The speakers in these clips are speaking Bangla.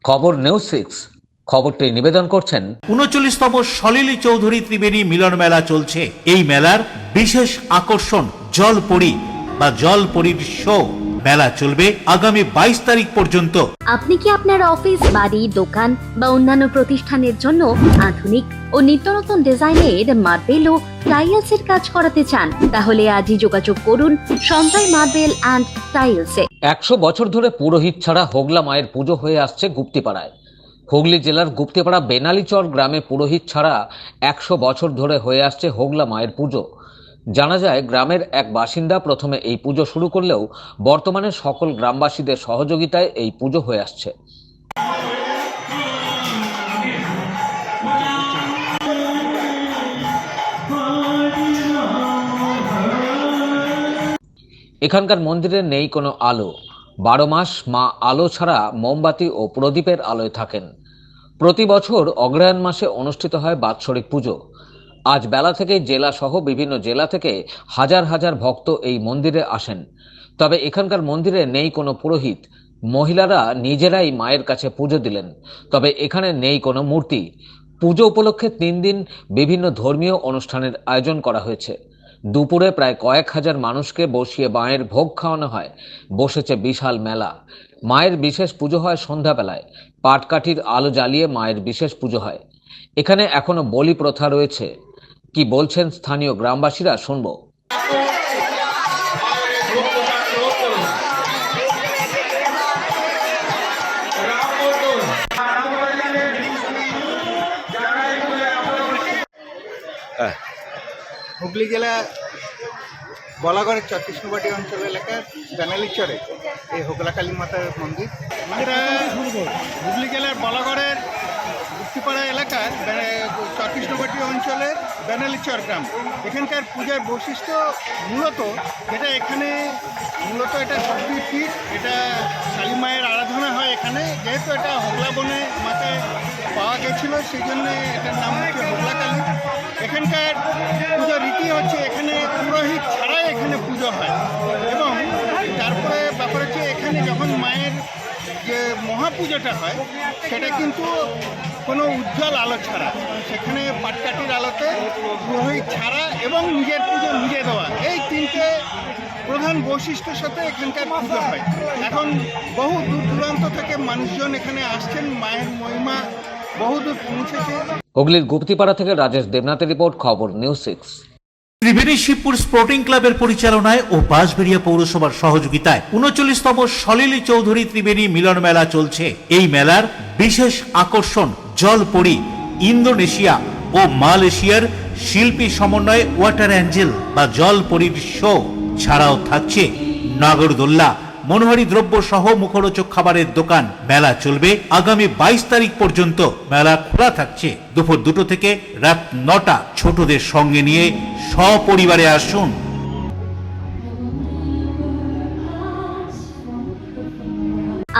খবর নিউজ 6 খবরটি নিবেদন করছেন ৩৯তম সলিল চৌধুরী ত্রিবেণী মিলন মেলা চলছে। এই মেলার বিশেষ আকর্ষণ জলপরী বা জলপরীর শো। মেলা চলবে আগামী ২২ তারিখ পর্যন্ত। আপনি কি আপনার অফিস, বাড়ি, দোকান বা অন্যান্য প্রতিষ্ঠানের জন্য আধুনিক ও নিত্যনতুন ডিজাইনের মার্বেল ও টাইলসের কাজ করাতে চান? তাহলে আজই যোগাযোগ করুন সঞ্জয় মার্বেল অ্যান্ড টাইলসে। ১০০ বছর ধরে পুরোহিত ছাড়া হোগলা মায়ের পুজো হয়ে আসছে গুপ্তিপাড়ায়। হুগলি জেলার গুপ্তিপাড়া বেনালিচর গ্রামে পুরোহিত ছাড়া ১০০ বছর ধরে হয়ে আসছে হোগলা মায়ের পুজো। জানা যায়, গ্রামের এক বাসিন্দা প্রথমে এই পুজো শুরু করলেও বর্তমানে সকল গ্রামবাসীদের সহযোগিতায় এই পুজো হয়ে আসছে। এখানকার মন্দিরে নেই কোনো আলো। ১২ মাস মা আলো ছাড়া মোমবাতি ও প্রদীপের আলোয় থাকেন। প্রতি বছর অগ্রহায়ণ মাসে অনুষ্ঠিত হয় বাৎসরিক পুজো। আজ বেলা থেকেই জেলা সহ বিভিন্ন জেলা থেকে হাজার হাজার ভক্ত এই মন্দিরে আসেন। তবে এখানকার মন্দিরে নেই কোনো পুরোহিত। মহিলারা নিজেরাই মায়ের কাছে পুজো দিলেন। তবে এখানে নেই কোনো মূর্তি। পুজো উপলক্ষে ৩ দিন বিভিন্ন ধর্মীয় অনুষ্ঠানের আয়োজন করা হয়েছে। দুপুরে প্রায় কয়েক হাজার মানুষকে বসিয়ে মায়ের ভোগ খাওয়ানো হয়। বসেছে বিশাল মেলা। মায়ের বিশেষ পুজো হয় সন্ধ্যাবেলায়। পাটকাঠির আলো জ্বালিয়ে মায়ের বিশেষ পুজো হয়। এখানে এখনো বলি প্রথা রয়েছে। কি বলছেন স্থানীয় গ্রামবাসীরা, শুনবো। হুগলি জেলা বলাগড়ের চত্রিশনবাটি অঞ্চল এলাকার বেনালিচরে এই হোগলা কালী মাতার মন্দির। এটা হুগলি জেলার বলাগড়ের গুপ্তিপাড়া এলাকার চত্রিশনবাটি অঞ্চলের বেনালিচর গ্রাম। এখানকার পূজার বৈশিষ্ট্য মূলত এটা শক্তিপীঠ। এটা কালী মায়ের আরাধনা হয় এখানে। যেহেতু এটা হোগলা বনে মাথায় পাওয়া গেছিল, সেই জন্যে এটার নাম হচ্ছে হোগলা কালী। এখানকার পুজোর রীতি হচ্ছে এখানে পুরোহিত ছাড়াই এখানে পুজো হয়। এবং তারপরে ব্যাপার হচ্ছে এখানে যখন মায়ের যে মহাপুজোটা হয় সেটা কিন্তু কোনো উজ্জ্বল আলো ছাড়া, সেখানে পাটকাঠির আলোতে পুরোহিত ছাড়া এবং নিজের পুজো নিজে দেওয়া, এই তিনটে প্রধান বৈশিষ্ট্যের সাথে এখানকার পুজো হয়। এখন বহু দূর দূরান্ত থেকে মানুষজন এখানে আসছেন। মায়ের মহিমা বহুদূর পৌঁছেছে। হুগলির গুপ্তিপাড়া থেকে রাজেশ দেবনাথের রিপোর্ট, খবর নিউজ 6। ত্রিবেণী শিবপুর স্পোর্টিং ক্লাবের পরিচালনায় ও বাঁশবেড়িয়া পৌরসভার সহযোগিতায় ৩৯তম সলিল চৌধুরী ত্রিবেণী মিলন মেলা চলছে। এই মেলার বিশেষ আকর্ষণ জলপরী, ইন্দোনেশিয়া ও মালয়েশিয়ার শিল্পী সমন্বয়ে ওয়াটার অ্যাঞ্জেল বা জলপরীর শো। ছাড়াও থাকছে নাগরদোল্লা, মনোহারী দ্রব্য সহ মুখরোচক খাবারের দোকান। মেলা চলবে আগামী ২২ তারিখ পর্যন্ত। মেলা খোলা থাকছে দুপুর ২টো থেকে রাত ৯টা। ছোটদের সঙ্গে নিয়ে সপরিবারে আসুন।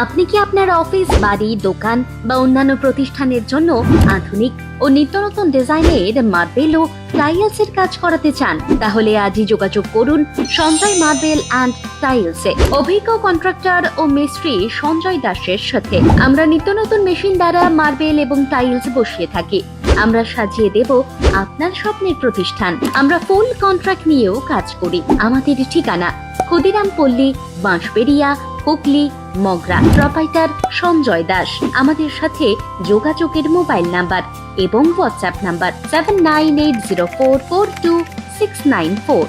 আপনি কি আপনার অফিস, বাড়ি, দোকান বা অন্যান্য প্রতিষ্ঠানের জন্য আধুনিক ও নিত্যনতুন ডিজাইনের মার্বেল ও টাইলসের কাজ করাতে চান? তাহলে আজই যোগাযোগ করুন সঞ্জয় মার্বেল অ্যান্ড টাইলসে। অভিজ্ঞ কন্ট্রাক্টর ও মিস্ত্রি সঞ্জয় দাসের সাথে আমরা নিত্যনতুন মেশিন দ্বারা মার্বেল এবং টাইলস বসিয়ে থাকি। আমরা সাজিয়ে দেব আপনার স্বপ্নের প্রতিষ্ঠান। আমরা ফুল কন্ট্রাক্ট নিয়েও কাজ করি। আমাদের ঠিকানা ক্ষুদিরাম পল্লী, বাঁশবেড়িয়া, হুগলি, মগরা। প্রোপাইটার সঞ্জয় দাস। আমাদের সাথে যোগাযোগের মোবাইল নাম্বার এবং হোয়াটসঅ্যাপ নাম্বার 7980442694।